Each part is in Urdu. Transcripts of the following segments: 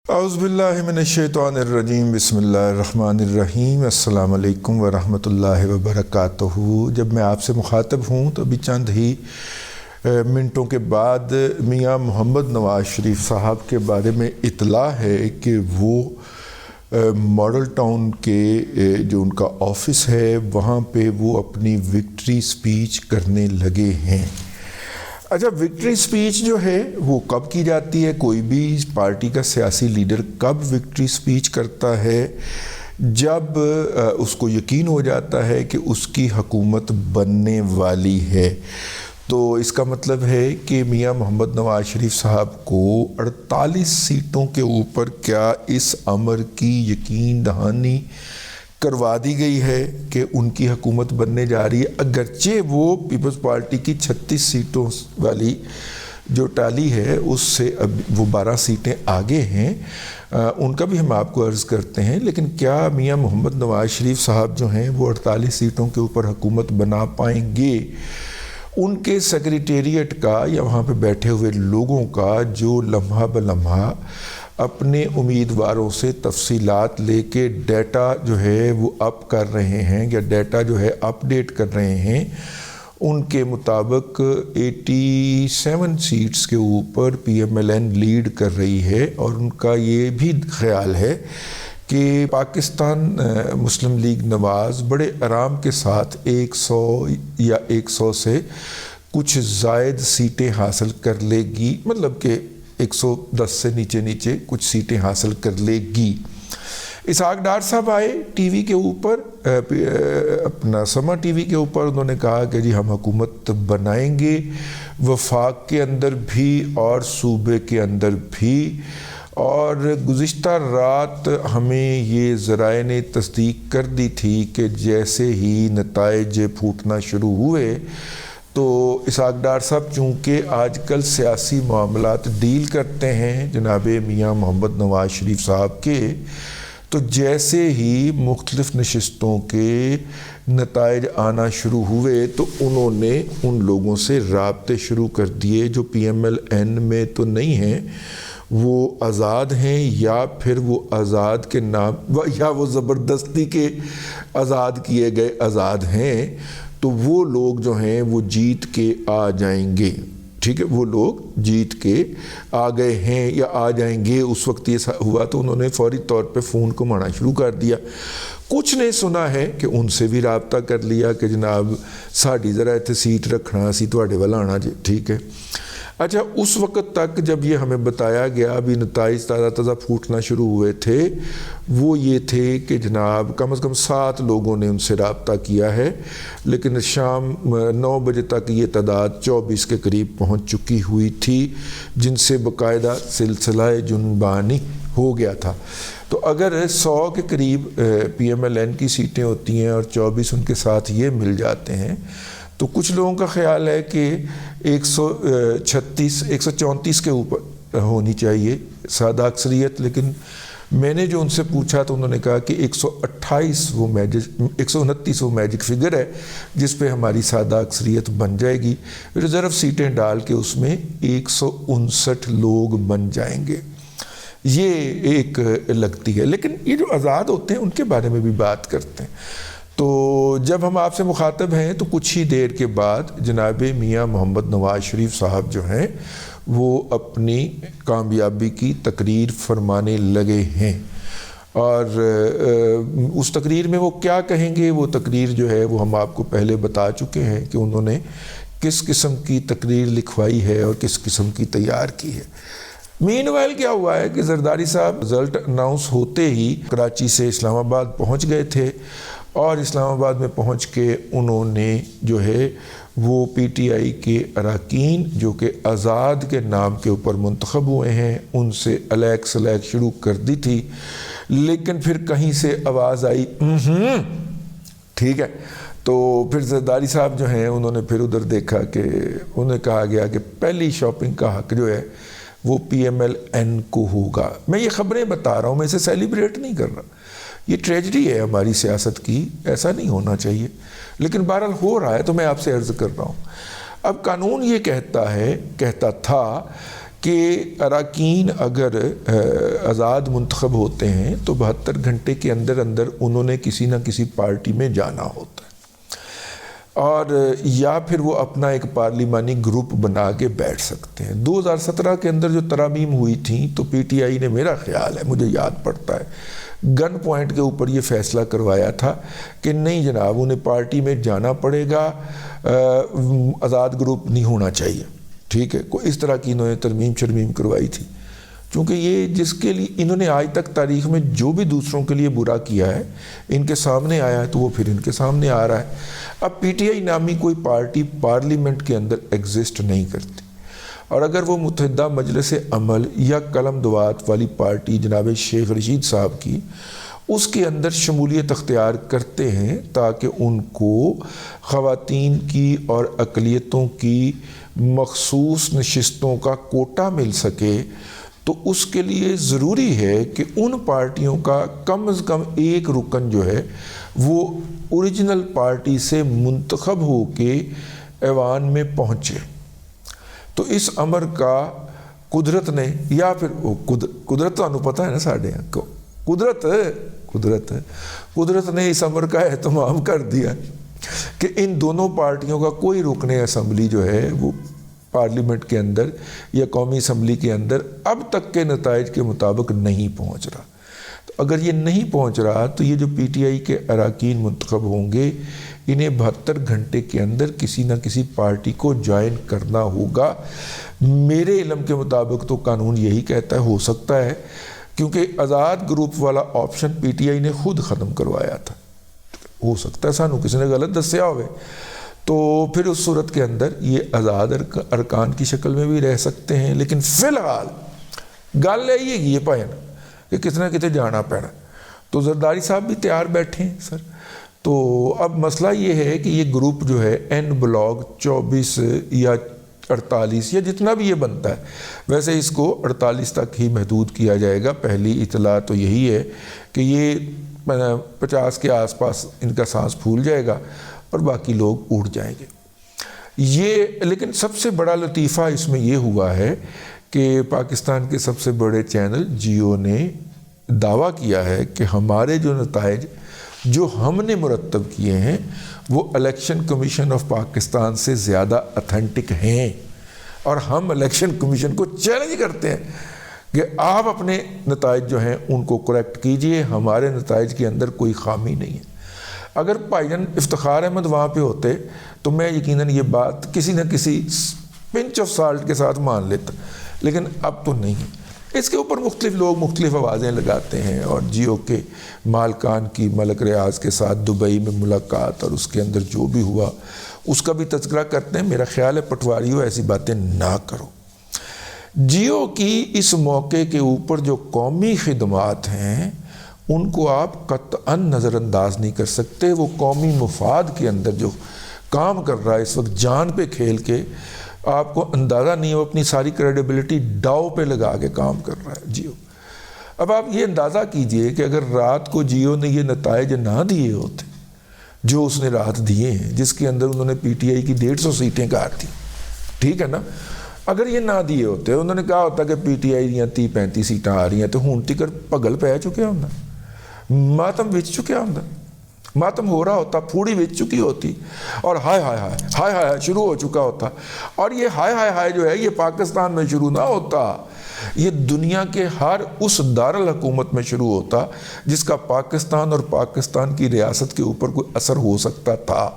اعوذ باللہ من الشیطان الرجیم بسم اللہ الرحمن الرحیم السلام علیکم ورحمۃ اللہ وبرکاتہ۔ جب میں آپ سے مخاطب ہوں تو ابھی چند ہی منٹوں کے بعد میاں محمد نواز شریف صاحب کے بارے میں اطلاع ہے کہ وہ ماڈل ٹاؤن کے جو ان کا آفس ہے وہاں پہ وہ اپنی وکٹری سپیچ کرنے لگے ہیں۔ اچھا، وکٹری سپیچ جو ہے وہ کب کی جاتی ہے؟ کوئی بھی پارٹی کا سیاسی لیڈر کب وکٹری سپیچ کرتا ہے؟ جب اس کو یقین ہو جاتا ہے کہ اس کی حکومت بننے والی ہے۔ تو اس کا مطلب ہے کہ میاں محمد نواز شریف صاحب کو 48 سیٹوں کے اوپر کیا اس امر کی یقین دہانی کروا دی گئی ہے کہ ان کی حکومت بننے جا رہی ہے، اگرچہ وہ پیپلز پارٹی کی 36 سیٹوں والی جو ٹالی ہے اس سے اب وہ 12 سیٹیں آگے ہیں، ان کا بھی ہم آپ کو عرض کرتے ہیں۔ لیکن کیا میاں محمد نواز شریف صاحب جو ہیں وہ 48 سیٹوں کے اوپر حکومت بنا پائیں گے؟ ان کے سیکریٹریٹ کا یا وہاں پہ بیٹھے ہوئے لوگوں کا جو لمحہ بلمحہ اپنے امیدواروں سے تفصیلات لے کے ڈیٹا جو ہے وہ اپ کر رہے ہیں یا ڈیٹا جو ہے اپ ڈیٹ کر رہے ہیں، ان کے مطابق 87 سیٹس کے اوپر P M L N lead کر رہی ہے، اور ان کا یہ بھی خیال ہے کہ پاکستان مسلم لیگ نواز بڑے آرام کے ساتھ 100 یا 100 سے کچھ زائد سیٹیں حاصل کر لے گی، مطلب کہ 110 سے نیچے کچھ سیٹیں حاصل کر لے گی۔ اسحاق ڈار صاحب آئے ٹی وی کے اوپر، اپنا سما ٹی وی کے اوپر، انہوں نے کہا کہ جی ہم حکومت بنائیں گے وفاق کے اندر بھی اور صوبے کے اندر بھی، اور گزشتہ رات ہمیں یہ ذرائع نے تصدیق کر دی تھی کہ جیسے ہی نتائج پھوٹنا شروع ہوئے تو اسحاق ڈار صاحب چونکہ آج کل سیاسی معاملات ڈیل کرتے ہیں جناب میاں محمد نواز شریف صاحب کے، تو جیسے ہی مختلف نشستوں کے نتائج آنا شروع ہوئے تو انہوں نے ان لوگوں سے رابطے شروع کر دیے جو پی ایم ایل این میں تو نہیں ہیں، وہ آزاد ہیں، یا پھر وہ آزاد کے نام یا وہ زبردستی کے آزاد کیے گئے آزاد ہیں، تو وہ لوگ جو ہیں وہ جیت کے آ جائیں گے۔ ٹھیک ہے، وہ لوگ جیت کے آ گئے ہیں یا آ جائیں گے۔ اس وقت یہ ہوا تو انہوں نے فوری طور پہ فون کو مارنا شروع کر دیا۔ کچھ نے سنا ہے کہ ان سے بھی رابطہ کر لیا کہ جناب ساڑی ذرا اتنے سیٹ رکھنا، اسی تواڈے والا آنا جی، ٹھیک ہے۔ اچھا، اس وقت تک جب یہ ہمیں بتایا گیا، ابھی نتائج تازہ پھوٹنا شروع ہوئے تھے، وہ یہ تھے کہ جناب کم از کم 7 لوگوں نے ان سے رابطہ کیا ہے، لیکن شام 9 بجے تک یہ تعداد 24 کے قریب پہنچ چکی ہوئی تھی، جن سے باقاعدہ سلسلہ جنبانی ہو گیا تھا۔ تو اگر 100 کے قریب پی ایم ایل این کی سیٹیں ہوتی ہیں اور 24 ان کے ساتھ یہ مل جاتے ہیں، تو کچھ لوگوں کا خیال ہے کہ 134 کے اوپر ہونی چاہیے سادہ اکثریت، لیکن میں نے جو ان سے پوچھا تو انہوں نے کہا کہ 129 وہ میجک فگر ہے جس پہ ہماری سادہ اکثریت بن جائے گی، ریزرو سیٹیں ڈال کے اس میں 159 لوگ بن جائیں گے، یہ ایک لگتی ہے۔ لیکن یہ جو آزاد ہوتے ہیں ان کے بارے میں بھی بات کرتے ہیں۔ تو جب ہم آپ سے مخاطب ہیں تو کچھ ہی دیر کے بعد جناب میاں محمد نواز شریف صاحب جو ہیں وہ اپنی کامیابی کی تقریر فرمانے لگے ہیں، اور اس تقریر میں وہ کیا کہیں گے، وہ تقریر جو ہے وہ ہم آپ کو پہلے بتا چکے ہیں کہ انہوں نے کس قسم کی تقریر لکھوائی ہے اور کس قسم کی تیار کی ہے۔ مین وائل کیا ہوا ہے کہ زرداری صاحب رزلٹ اناؤنس ہوتے ہی کراچی سے اسلام آباد پہنچ گئے تھے، اور اسلام آباد میں پہنچ کے انہوں نے جو ہے وہ پی ٹی آئی کے اراکین جو کہ آزاد کے نام کے اوپر منتخب ہوئے ہیں ان سے الیک سلیک شروع کر دی تھی، لیکن پھر کہیں سے آواز آئی ٹھیک ہے، تو پھر زرداری صاحب جو ہیں انہوں نے پھر ادھر دیکھا کہ انہیں کہا گیا کہ پہلی شاپنگ کا حق جو ہے وہ پی ایم ایل این کو ہوگا۔ میں یہ خبریں بتا رہا ہوں، میں اسے سیلیبریٹ نہیں کر رہا، یہ ٹریجڈی ہے ہماری سیاست کی، ایسا نہیں ہونا چاہیے، لیکن بہرحال ہو رہا ہے تو میں آپ سے عرض کر رہا ہوں۔ اب قانون یہ کہتا تھا کہ اراکین اگر آزاد منتخب ہوتے ہیں تو 72 گھنٹے کے اندر اندر انہوں نے کسی نہ کسی پارٹی میں جانا ہوتا ہے، اور یا پھر وہ اپنا ایک پارلیمانی گروپ بنا کے بیٹھ سکتے ہیں۔ 2017 کے اندر جو ترامیم ہوئی تھیں تو پی ٹی آئی نے، میرا خیال ہے، مجھے یاد پڑتا ہے، گن پوائنٹ کے اوپر یہ فیصلہ کروایا تھا کہ نہیں جناب، انہیں پارٹی میں جانا پڑے گا، آزاد گروپ نہیں ہونا چاہیے، ٹھیک ہے۔ کوئی اس طرح کی انہوں نے ترمیم شرمیم کروائی تھی، چونکہ یہ جس کے لیے انہوں نے آج تک تاریخ میں جو بھی دوسروں کے لیے برا کیا ہے ان کے سامنے آیا ہے، تو وہ پھر ان کے سامنے آ رہا ہے۔ اب پی ٹی آئی نامی کوئی پارٹی پارلیمنٹ کے اندر ایگزسٹ نہیں کرتی، اور اگر وہ متحدہ مجلس عمل یا قلم دعوات والی پارٹی جناب شیخ رشید صاحب کی، اس کے اندر شمولیت اختیار کرتے ہیں تاکہ ان کو خواتین کی اور اقلیتوں کی مخصوص نشستوں کا کوٹا مل سکے، تو اس کے لیے ضروری ہے کہ ان پارٹیوں کا کم از کم ایک رکن جو ہے وہ اوریجنل پارٹی سے منتخب ہو کے ایوان میں پہنچے۔ تو اس امر کا قدرت نے، یا پھر قدرت تو پتہ ہے نا ساڑھے کو قدرت نے اس امر کا اہتمام کر دیا کہ ان دونوں پارٹیوں کا کوئی رکن اسمبلی جو ہے وہ پارلیمنٹ کے اندر یا قومی اسمبلی کے اندر اب تک کے نتائج کے مطابق نہیں پہنچ رہا۔ تو اگر یہ نہیں پہنچ رہا تو یہ جو پی ٹی آئی کے اراکین منتخب ہوں گے، انہیں 72 گھنٹے کے اندر کسی نہ کسی پارٹی کو جوائن کرنا ہوگا۔ میرے علم کے مطابق تو قانون یہی کہتا ہے، ہو سکتا ہے کیونکہ آزاد گروپ والا آپشن پی ٹی آئی نے خود ختم کروایا تھا، ہو سکتا ہے سانو کسی نے غلط دسیا ہوئے، تو پھر اس صورت کے اندر یہ آزاد ارکان کی شکل میں بھی رہ سکتے ہیں۔ لیکن فی الحال گل یہ پائے نا کہ کتنا کتے جانا پینا، تو زرداری صاحب بھی تیار بیٹھے ہیں سر۔ تو اب مسئلہ یہ ہے کہ یہ گروپ جو ہے این بلاک 24 یا 48 یا جتنا بھی یہ بنتا ہے، ویسے اس کو 48 تک ہی محدود کیا جائے گا۔ پہلی اطلاع تو یہی ہے کہ یہ 50 کے آس پاس ان کا سانس پھول جائے گا اور باقی لوگ اڑ جائیں گے۔ یہ لیکن سب سے بڑا لطیفہ اس میں یہ ہوا ہے کہ پاکستان کے سب سے بڑے چینل جیو نے دعویٰ کیا ہے کہ ہمارے جو نتائج جو ہم نے مرتب کیے ہیں وہ الیکشن کمیشن آف پاکستان سے زیادہ اتھینٹک ہیں، اور ہم الیکشن کمیشن کو چیلنج کرتے ہیں کہ آپ اپنے نتائج جو ہیں ان کو کریکٹ کیجئے، ہمارے نتائج کے اندر کوئی خامی نہیں ہے۔ اگر بھائی جان افتخار احمد وہاں پہ ہوتے تو میں یقیناً یہ بات کسی نہ کسی پنچ آف سالٹ کے ساتھ مان لیتا، لیکن اب تو نہیں۔ اس کے اوپر مختلف لوگ مختلف آوازیں لگاتے ہیں، اور جیو کے مالکان کی ملک ریاض کے ساتھ دبئی میں ملاقات اور اس کے اندر جو بھی ہوا اس کا بھی تذکرہ کرتے ہیں۔ میرا خیال ہے پٹواریوں ایسی باتیں نہ کرو۔ جیو کی اس موقع کے اوپر جو قومی خدمات ہیں ان کو آپ قطعاً نظر انداز نہیں کر سکتے۔ وہ قومی مفاد کے اندر جو کام کر رہا ہے اس وقت جان پہ کھیل کے، آپ کو اندازہ نہیں ہے، وہ اپنی ساری کریڈیبلٹی داؤ پہ لگا کے کام کر رہا ہے جیو۔ اب آپ یہ اندازہ کیجئے کہ اگر رات کو جیو نے یہ نتائج نہ دیے ہوتے جو اس نے رات دیے ہیں، جس کے اندر انہوں نے پی ٹی آئی کی 150 سیٹیں کاٹ دی، ٹھیک ہے نا، اگر یہ نہ دیے ہوتے، انہوں نے کہا ہوتا کہ پی ٹی آئی دیا 30-35 سیٹاں آ رہی ہیں، تو ہون تکر پگل پہ چکے ہوں، ماتم وچ چکے ہوں، ماتم ہو رہا ہوتا، پھوڑی وچ چکی ہوتی، اور ہائے ہائے ہائے ہائے ہائے شروع ہو چکا ہوتا۔ اور یہ ہائے ہائے ہائے جو ہے یہ پاکستان میں شروع نہ ہوتا، یہ دنیا کے ہر اس دارالحکومت میں شروع ہوتا جس کا پاکستان اور پاکستان کی ریاست کے اوپر کوئی اثر ہو سکتا تھا،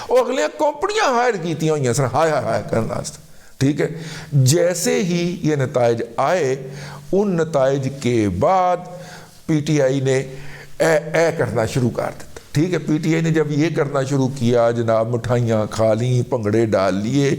اور اگلے کمپنیاں ہائر کیتی ہوئی ہیں سر ہائے ہائے ہائے کرنا، ٹھیک ہے۔ جیسے ہی یہ نتائج آئے، ان نتائج کے بعد پی ٹی آئی نے اے کرنا شروع کر دیتا، ٹھیک ہے۔ پی ٹی آئی نے جب یہ کرنا شروع کیا، جناب مٹھائیاں کھا لیں، پنگڑے ڈال لیے،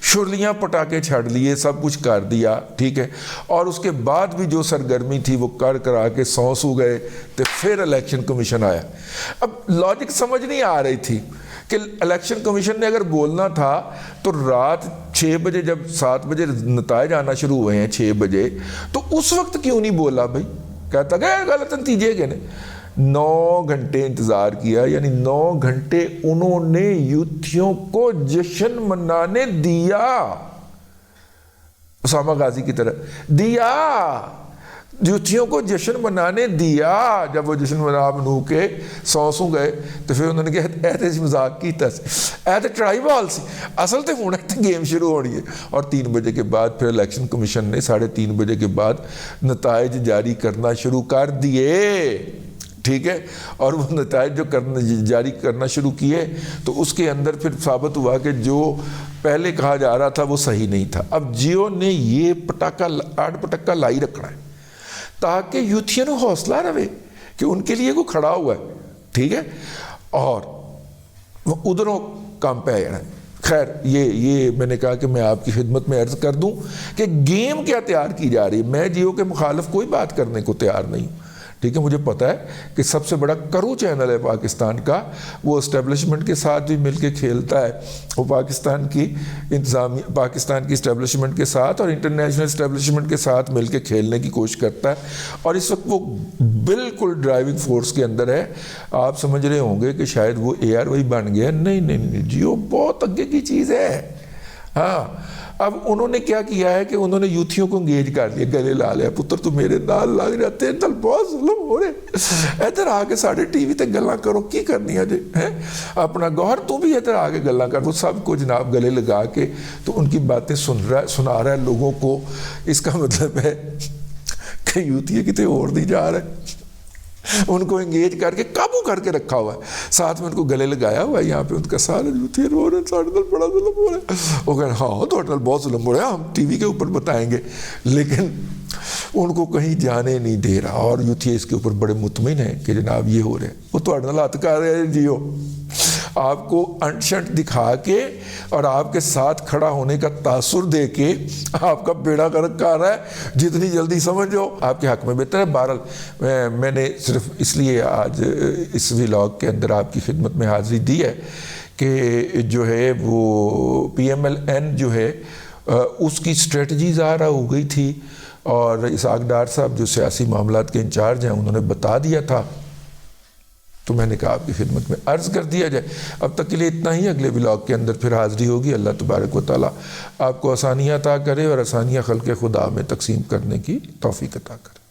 شرلیاں پٹاخے چھڑ لیے، سب کچھ کر دیا، ٹھیک ہے۔ اور اس کے بعد بھی جو سرگرمی تھی وہ کرا کے سو گئے، تو پھر الیکشن کمیشن آیا۔ اب لاجک سمجھ نہیں آ رہی تھی کہ الیکشن کمیشن نے اگر بولنا تھا تو رات 6 بجے، جب 7 بجے نتائج آنا شروع ہوئے ہیں 6 بجے، تو اس وقت کیوں نہیں بولا بھائی؟ کہتا کہ غلط نتیجے کے نے 9 گھنٹے انتظار کیا، یعنی 9 گھنٹے انہوں نے یوتھیوں کو جشن منانے دیا۔ اسامہ غازی کی طرح دیا، یوتھیوں کو جشن منانے دیا۔ جب وہ جشن منو کے سو گئے تو پھر انہوں نے کہا ایتے مذاق کی تس ایتے ٹرائی بال سی، اصل تے ہونا ہے گیم شروع ہونی ہے۔ اور 3 بجے کے بعد پھر الیکشن کمیشن نے 3:30 بجے کے بعد نتائج جاری کرنا شروع کر دیے، ٹھیک ہے۔ اور وہ نتائج جو جاری کرنا شروع کیے تو اس کے اندر پھر ثابت ہوا کہ جو پہلے کہا جا رہا تھا وہ صحیح نہیں تھا۔ اب جیو نے یہ پٹاکا لائی رکھنا ہے تاکہ یوتھیوں کو حوصلہ رہے کہ ان کے لیے کوئی کھڑا ہوا ہے، ٹھیک ہے، اور وہ ادھروں کام پہ آیا ہے۔ خیر یہ میں نے کہا کہ میں آپ کی خدمت میں عرض کر دوں کہ گیم کیا تیار کی جا رہی ہے۔ میں جیو کے مخالف کوئی بات کرنے کو تیار نہیں ہوں، ٹھیک ہے۔ مجھے پتہ ہے کہ سب سے بڑا کرو چینل ہے پاکستان کا، وہ اسٹیبلشمنٹ کے ساتھ بھی مل کے کھیلتا ہے، وہ پاکستان کی اسٹیبلشمنٹ کے ساتھ اور انٹرنیشنل اسٹیبلشمنٹ کے ساتھ مل کے کھیلنے کی کوشش کرتا ہے، اور اس وقت وہ بالکل ڈرائیونگ فورس کے اندر ہے۔ آپ سمجھ رہے ہوں گے کہ شاید وہ ARY بن گیا، نہیں، جیو بہت آگے کی چیز ہے۔ ہاں، اب انہوں نے کیا کیا ہے کہ انہوں نے یوتھیوں کو انگیج کر لیا، گلے لا لیا، پتر تو میرے نال لگ جاتے ہیں، تل بہت ظلم ہو رہے، ادھر آ کے ساڑھے ٹی وی تے گلاں کرو، کی کرنی ہے جی، اپنا گوھر تو بھی ادھر آ کے گلاں کر۔ وہ سب کو جناب گلے لگا کے تو ان کی باتیں سنا رہا ہے لوگوں کو۔ اس کا مطلب ہے کہ یوتھی کتے اور نہیں جا رہے، ان کو انگیج کر کے قابو کر کے رکھا ہوا ہے، ساتھ میں ان کو گلے لگایا ہوا ہے۔ یہاں پہ ان کا سارے یوتھی رو رہے ہیں، ساڑھے دل بڑا ظلم ہو رہا ہے۔ وہ کہہ رہے ہیں ہاں تھوڑے دل بہت ظلم ہو رہا ہے، ہم ٹی وی کے اوپر بتائیں گے، لیکن ان کو کہیں جانے نہیں دے رہا۔ اور یوتھی اس کے اوپر بڑے مطمئن ہیں کہ جناب یہ ہو رہے ہیں، وہ تھوڑے دل ہاتھ کر رہے ہیں جیو، آپ کو انٹ شنٹ دکھا کے اور آپ کے ساتھ کھڑا ہونے کا تاثر دے کے آپ کا بیڑا غرق کر رہا ہے۔ جتنی جلدی سمجھو آپ کے حق میں بہتر ہے۔ بہرحال میں نے صرف اس لیے آج اس ولاگ کے اندر آپ کی خدمت میں حاضری دی ہے کہ جو ہے وہ PMLN جو ہے اس کی اسٹریٹجی ظاہر ہو گئی تھی، اور اسحاق ڈار صاحب جو سیاسی معاملات کے انچارج ہیں انہوں نے بتا دیا تھا، تو میں نے کہا آپ کی خدمت میں عرض کر دیا جائے۔ اب تک کے لیے اتنا ہی، اگلے ولاگ کے اندر پھر حاضری ہوگی۔ اللہ تبارک و تعالیٰ آپ کو آسانیاں عطا کرے اور آسانیاں خلق خدا میں تقسیم کرنے کی توفیق عطا کرے۔